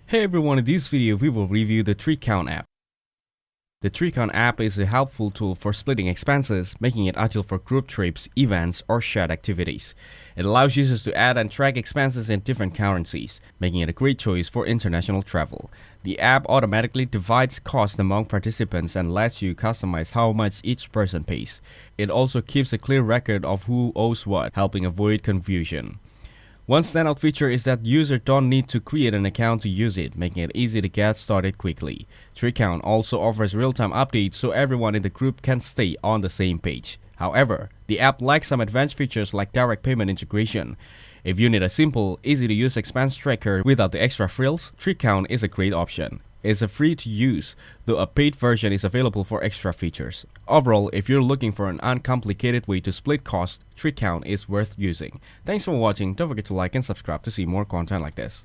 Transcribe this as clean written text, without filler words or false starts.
Hey everyone, in this video we will review the Tricount app. The Tricount app is a helpful tool for splitting expenses, making it ideal for group trips, events, or shared activities. It allows users to add and track expenses in different currencies, making it a great choice for international travel. The app automatically divides costs among participants and lets you customize how much each person pays. It also keeps a clear record of who owes what, helping avoid confusion. One standout feature is that users don't need to create an account to use it, making it easy to get started quickly. Tricount also offers real-time updates so everyone in the group can stay on the same page. However, the app lacks some advanced features like direct payment integration. If you need a simple, easy-to-use expense tracker without the extra frills, Tricount is a great option. It's a free to use, though a paid version is available for extra features. Overall, if you're looking for an uncomplicated way to split costs, Tricount is worth using. Thanks for watching. Don't forget to like and subscribe to see more content like this.